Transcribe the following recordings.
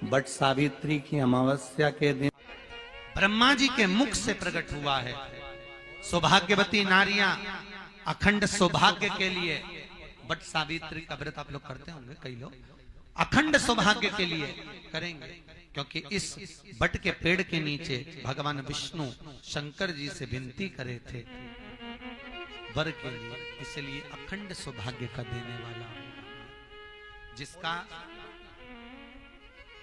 But Savitri की अमावस्या के दिन ब्रह्मा जी के मुख से प्रकट हुआ है। सौभाग्यवती नारियां अखंड सौभाग्य के लिए बट सावित्री का व्रत आप लोग करते होंगे, कई लोग अखंड सौभाग्य के लिए करेंगे, क्योंकि इस बट के पेड़ के नीचे भगवान विष्णु शंकर जी से विनती करे थे वर के लिए, इसलिए अखंड सौभाग्य का देने वाला जिसका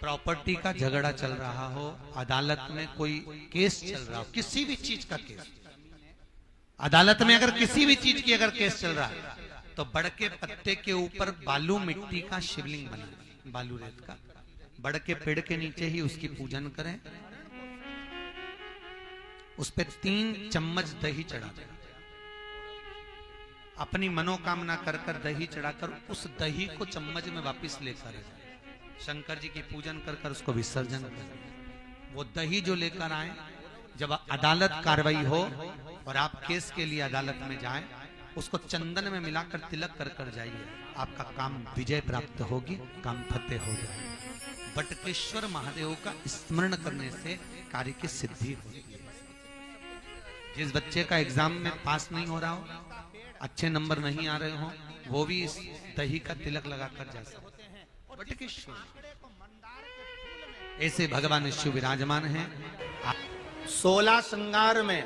प्रॉपर्टी का झगड़ा चल रहा हो, अदालत में कोई केस चल रहा हो, किसी भी चीज का केस, अदालत में अगर किसी भी चीज की अगर केस चल रहा है तो बड़ के पत्ते के ऊपर बालू मिट्टी का शिवलिंग बना, बालू रेत का, बड़ के पेड़ के नीचे ही उसकी पूजन करें, उस पे 3 चम्मच दही चढ़ा दें, अपनी मनोकामना कर कर दही चढ़ाकर उस दही को चम्मच में वापस लेकर शंकर जी की पूजन कर कर उसको विसर्जन करें। वो दही जो लेकर आए, जब अदालत कार्रवाई हो और आप केस के लिए अदालत में जाएं, उसको चंदन में मिलाकर तिलक कर कर जाइए, आपका काम विजय प्राप्त होगी, काम फतेह हो जाए। बटकेश्वर महादेव का स्मरण करने से कार्य की सिद्धि होती है। जिस बच्चे का एग्जाम में पास नहीं हो रहा हो, अच्छे नंबर नहीं आ रहे हो, वो भी इस दही का तिलक लगाकर जा सकते हैं। बटकेश्वर ऐसे भगवान शिव विराजमान हैं। 16 श्रृंगार में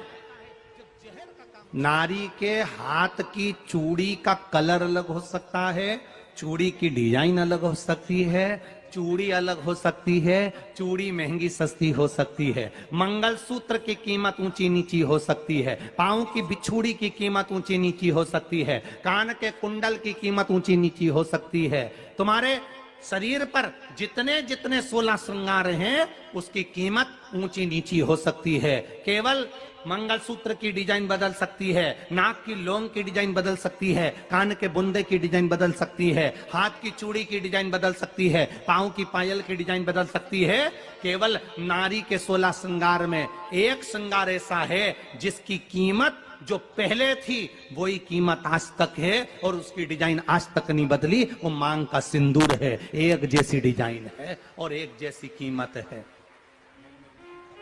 नारी के हाथ की चूड़ी का कलर अलग हो सकता है, चूड़ी की डिजाइन अलग हो सकती है, चूड़ी अलग हो सकती है, चूड़ी महंगी सस्ती हो सकती है, मंगलसूत्र की कीमत ऊंची नीची हो सकती है, पांव की बिछुड़ी की कीमत ऊंची नीची हो सकती है, कान के कुंडल की कीमत ऊंची नीची हो सकती है। तुम्हारे शरीर पर जितने जितने 16 श्रृंगार हैं उसकी कीमत ऊंची नीची हो सकती है। केवल मंगलसूत्र की डिजाइन बदल सकती है, नाक की लौंग की डिजाइन बदल सकती है, कान के बुंदे की डिजाइन बदल सकती है, हाथ की चूड़ी की डिजाइन बदल सकती है, पांव की पायल की डिजाइन बदल सकती है। केवल नारी के 16 श्रृंगार में एक श्रृंगार ऐसा है जिसकी कीमत जो पहले थी वही कीमत आज तक है और उसकी डिजाइन आज तक नहीं बदली। वो मांग का सिंदूर है, एक जैसी डिजाइन है और एक जैसी कीमत है।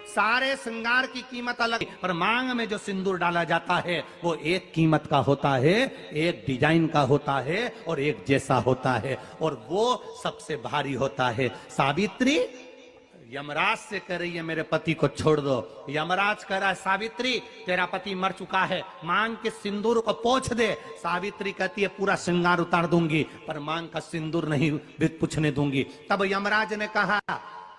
सारे श्रृंगार की कीमत अलग, पर मांग में जो सिंदूर डाला जाता है वो एक कीमत का होता है, एक डिजाइन का होता है और एक जैसा होता है, और वो सबसे भारी होता है। सावित्री यमराज से कह रही है मेरे पति को छोड़ दो। यमराज कह रहा है सावित्री तेरा पति मर चुका है, मांग के सिंदूर को पोंछ दे। सावित्री कहती है पूरा श्रृंगार उतार दूंगी पर मांग का सिंदूर नहीं पूछने दूंगी। तब यमराज ने कहा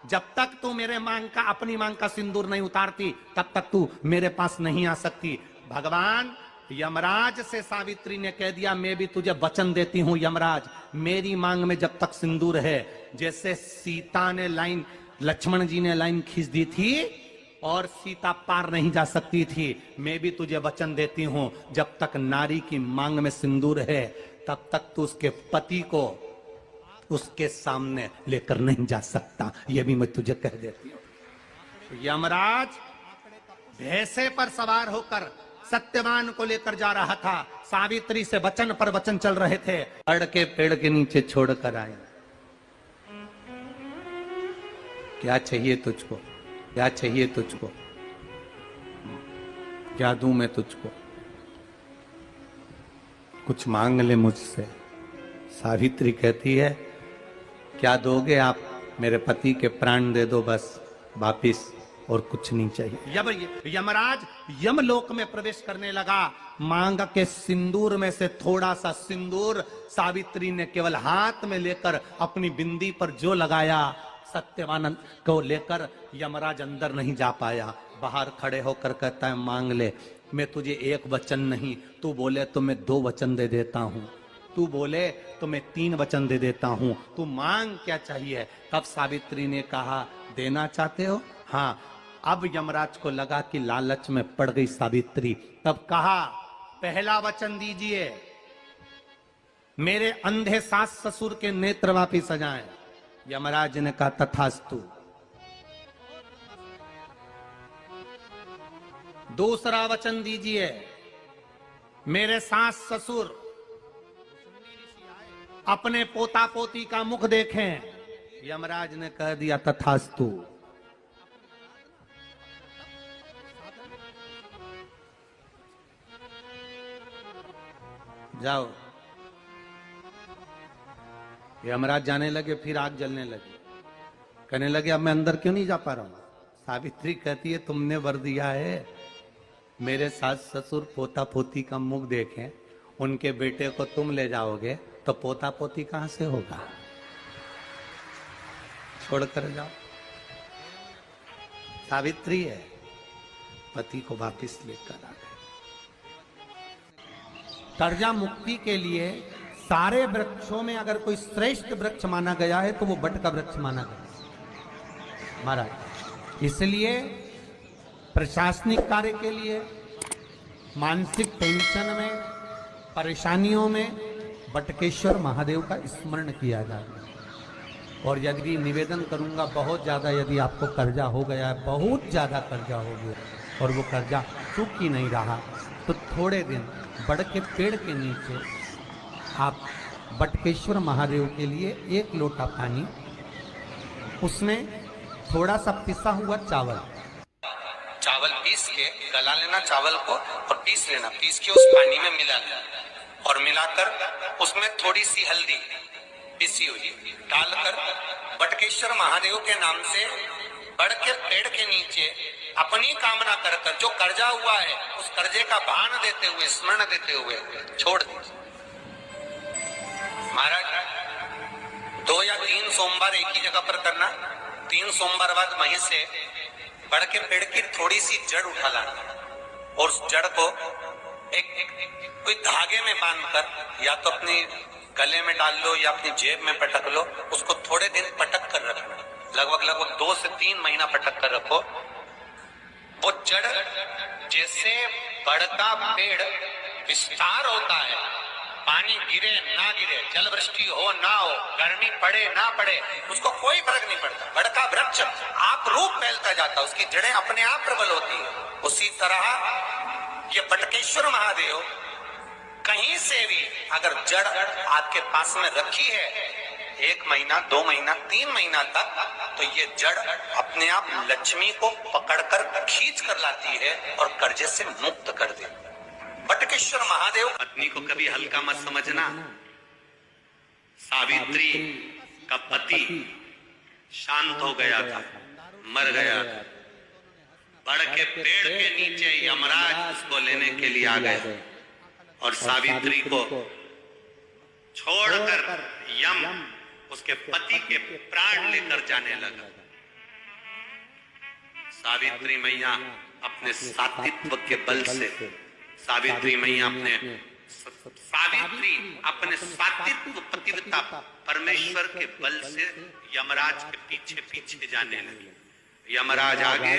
जब तक तू मेरे मांग का अपनी मांग का सिंदूर नहीं उतारती तब तक तू मेरे पास नहीं आ सकती। भगवान यमराज से सावित्री ने कह दिया मैं भी तुझे वचन देती हूं यमराज, मेरी मांग में जब तक सिंदूर है, जैसे सीता ने लाइन, लक्ष्मण जी ने लाइन खींच दी थी और सीता पार नहीं जा सकती थी, मैं भी तुझे वचन देती हूं जब तक नारी की मांग में सिंदूर है तब तक तू उसके पति को उसके सामने लेकर नहीं जा सकता। यह भी मैं तुझे कह देती हूं। यमराज भैंसे पर सवार होकर सत्यवान को लेकर जा रहा था, सावित्री से वचन पर वचन चल रहे थे, अड़ के पेड़ के नीचे छोड़कर आए। क्या चाहिए तुझको, क्या चाहिए तुझको, क्या दूं मैं तुझको, कुछ मांग ले मुझसे। सावित्री कहती है क्या दोगे आप, मेरे पति के प्राण दे दो बस वापिस, और कुछ नहीं चाहिए। यमराज यमलोक में प्रवेश करने लगा। मांग के सिंदूर में से थोड़ा सा सिंदूर सावित्री ने केवल हाथ में लेकर अपनी बिंदी पर जो लगाया, सत्यवान को लेकर यमराज अंदर नहीं जा पाया। बाहर खड़े होकर कहता है मांग ले, मैं तुझे एक वचन नहीं, तू बोले तो मैं 2 वचन दे देता हूं, तू बोले तो मैं 3 वचन दे देता हूं, तू मांग क्या चाहिए। तब सावित्री ने कहा देना चाहते हो, हाँ। अब यमराज को लगा कि लालच में पड़ गई सावित्री, तब कहा पहला वचन दीजिए, मेरे अंधे सास ससुर के नेत्र वापिस आ जाएं। यमराज ने कहा तथास्तु। दूसरा वचन दीजिए, मेरे सास ससुर अपने पोता पोती का मुख देखें। यमराज ने कह दिया तथास्तु। जाओ। यमराज जाने लगे, फिर आग जलने लगी। कहने लगे अब मैं अंदर क्यों नहीं जा पा रहा हूं। सावित्री कहती है तुमने वर दिया है, मेरे सास ससुर पोता पोती का मुख देखें, उनके बेटे को तुम ले जाओगे तो पोता पोती कहां से होगा, छोड़कर जाओ। सावित्री है, पति को वापिस लेकर आ गए। कर्जा मुक्ति के लिए सारे वृक्षों में अगर कोई श्रेष्ठ वृक्ष माना गया है तो वो बट का वृक्ष माना गया महाराज। इसलिए प्रशासनिक कार्य के लिए, मानसिक टेंशन में, परेशानियों में बटकेश्वर महादेव का स्मरण किया जाए। और यदि निवेदन करूंगा, बहुत ज्यादा यदि आपको कर्जा हो गया है, बहुत ज्यादा कर्जा हो गया और वो कर्जा चूक ही नहीं रहा, तो थोड़े दिन बड़ के पेड़ के नीचे आप बटकेश्वर महादेव के लिए 1 लोटा पानी, उसमें थोड़ा सा पिसा हुआ चावल पीस के गला लेना चावल को और पीस लेना, पीस के उस पानी में मिला और मिलाकर उसमें थोड़ी सी हल्दी पिसी हुई डालकर बटकेश्वर महादेव के नाम से बड़ के पेड़ के नीचे अपनी कामना कर कर जो कर्जा हुआ है उस कर्जे का भान देते हुए, स्मरण देते हुए छोड़ दीजिए। महाराज 2 या 3 सोमवार एक ही जगह पर करना, 3 सोमवार बाद वहीं से बड़ के पेड़ की थोड़ी सी जड़ उठा लाना और उस जड़ को कोई धागे में बांधकर या तो अपनी गले में डाल लो या अपनी जेब में पटक लो, उसको थोड़े दिन पटक कर रखना, लगभग 2 से 3 महीना पटक कर रखो। वो जड़ जैसे बढ़ता पेड़ विस्तार होता है, पानी गिरे ना गिरे, जल वृष्टि हो ना हो, गर्मी पड़े ना पड़े, उसको कोई फर्क नहीं पड़ता। बढ़ता वृक्ष आप रूप फैलता जाता, उसकी जड़ें अपने आप प्रबल होती है। उसी तरह ये बटकेश्वर महादेव कहीं से भी अगर जड़ आपके पास में रखी है 1 महीना, 2 महीना, 3 महीना तक, तो ये जड़ अपने आप लक्ष्मी को पकड़कर खींच कर लाती है और कर्जे से मुक्त कर देती है। बटकेश्वर महादेव। पत्नी को कभी हल्का मत समझना। सावित्री का पति शांत हो गया था, मर गया था। बड़ के पेड़ के नीचे यमराज उसको लेने के लिए आ गए और सावित्री को छोड़कर यम उसके पति के प्राण लेकर जाने लगा। सावित्री मैया अपने सात्वित्व के बल से, सावित्री मैया अपने सात्वित्व पतिव्रता परमेश्वर के बल से यमराज के पीछे पीछे जाने लगी। यमराज आगे,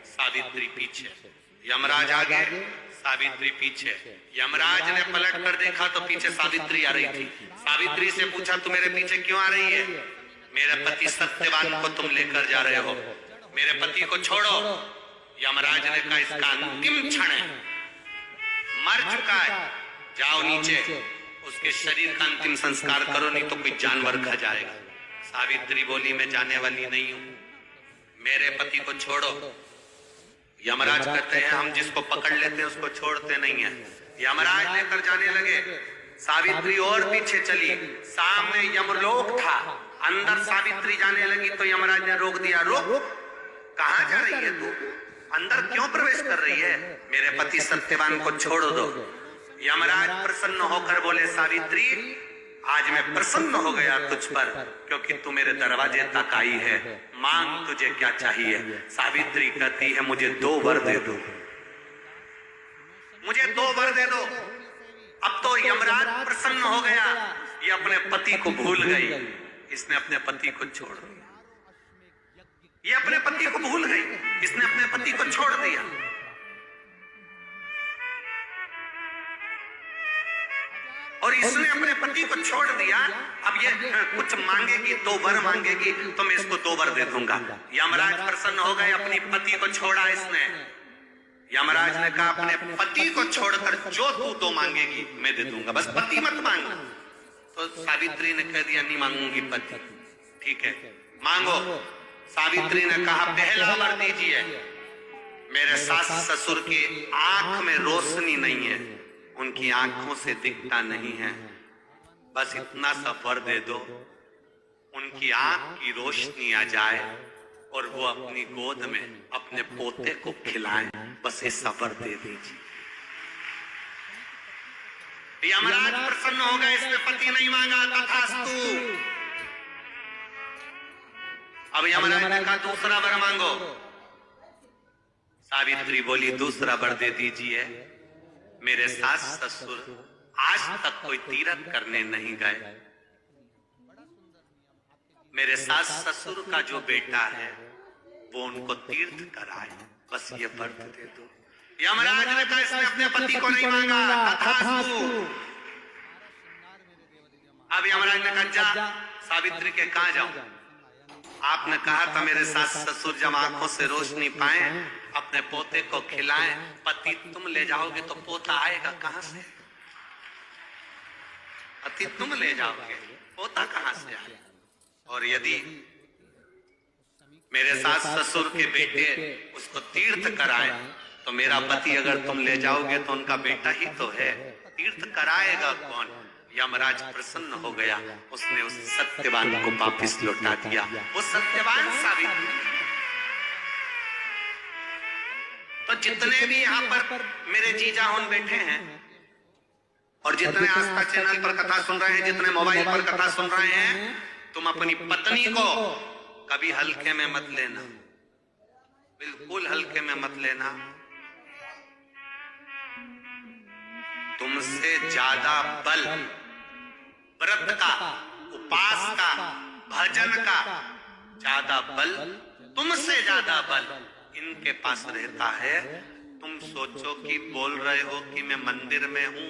सावित्री पीछे, यमराज आगे, सावित्री पीछे। यमराज ने पलट कर देखा तो पीछे सावित्री आ रही थी। सावित्री से पूछा तू मेरे पीछे क्यों आ रही है? मेरे पति सत्यवान को तुम लेकर जा रहे हो, मेरे पति को छोड़ो। यमराज ने कहा इसका अंतिम क्षण है, मर चुका है, जाओ नीचे उसके शरीर का अंतिम संस्कार करो, नहीं तो कोई जानवर खा जाएगा। सावित्री बोली मैं जाने वाली नहीं हूं, मेरे पति को छोड़ो। यमराज कहते हैं हम जिसको पकड़ लेते हैं उसको छोड़ते नहीं है। यमराज लेकर जाने लगे, सावित्री और पीछे चली, सामने यमलोक था, अंदर सावित्री जाने लगी तो यमराज ने रोक दिया, रुक, कहां जा रही है तू, अंदर क्यों प्रवेश कर रही है, मेरे पति सत्यवान को छोड़ दो। यमराज प्रसन्न होकर बोले सावित्री आज मैं प्रसन्न हो गया तुझ पर, क्योंकि तू मेरे दरवाजे तक आई है, मांग तुझे क्या चाहिए। सावित्री कहती है मुझे 2 वर दे दो, मुझे 2 वर दे दो। अब तो यमराज प्रसन्न हो गया, ये अपने पति को भूल गई, इसने अपने पति को छोड़ दिया, ये अपने पति को भूल गई, इसने अपने पति को छोड़ दिया। और इसने अपने पति को छोड़ दिया, अब ये कुछ मांगेगी, 2 वर मांगेगी तो मैं इसको 2 वर दे दूंगा। यमराज प्रसन्न हो गए, अपनी पति को छोड़ा इसने। यमराज ने कहा अपने पति को छोड़कर जो तू 2 मांगेगी मैं दे दूंगा, बस पति मत मांग। तो सावित्री ने कह दिया नहीं मांगूंगी पति, ठीक है। मांगो। सावित्री ने कहा पहला वर दीजिए। मेरे सास ससुर की आंख में रोशनी नहीं है, उनकी आंखों से दिखता नहीं है, बस इतना सा वर दे दो, उनकी आंख की रोशनी आ जाए और वो अपनी गोद में अपने पोते को खिलाएं, बस ऐसा वर दे दीजिए। यमराज प्रसन्न हो गए, इसने पति नहीं मांगा, तथास्तु। अब यमराज ने कहा दूसरा वर मांगो। सावित्री बोली दूसरा वर दे दीजिए। मेरे सास ससुर आज तक कोई तीर्थ करने नहीं गए, मेरे सास ससुर का जो बेटा है वो उनको तीर्थ कराए, बस ये व्रत दे दो। यमराज ने कहा इसने अपने पति को नहीं मांगा, तथास्तु। अब यमराज ने कहा जा सावित्री के कहां जाऊं? आपने कहा था मेरे सास ससुर जब आंखों से रोशनी पाए अपने पोते को खिलाएं, पति तुम ले जाओगे तो पोता आएगा कहां से? पति तुम ले जाओगे, पोता कहां से आएगा? और यदि मेरे सास ससुर के बेटे उसको तीर्थ कराएं तो मेरा पति अगर तुम ले जाओगे तो उनका बेटा ही तो है, तीर्थ कराएगा कौन? यमराज प्रसन्न हो गया, उसने उस सत्यवान को वापिस लौटा दिया। वो सत्यवान सावित्री। तो जितने भी यहाँ पर मेरे जीजा होन बैठे हैं और जितने आस्था चैनल पर कथा सुन रहे हैं, जितने मोबाइल पर कथा सुन रहे हैं, तुम अपनी पत्नी को कभी हल्के में मत लेना, बिल्कुल हल्के में मत लेना। तुमसे ज्यादा बल व्रत का, उपास का, भजन का ज्यादा बल, तुमसे ज्यादा बल इनके पास रहता है। तुम सोचो कि बोल रहे हो कि मैं मंदिर में हूं,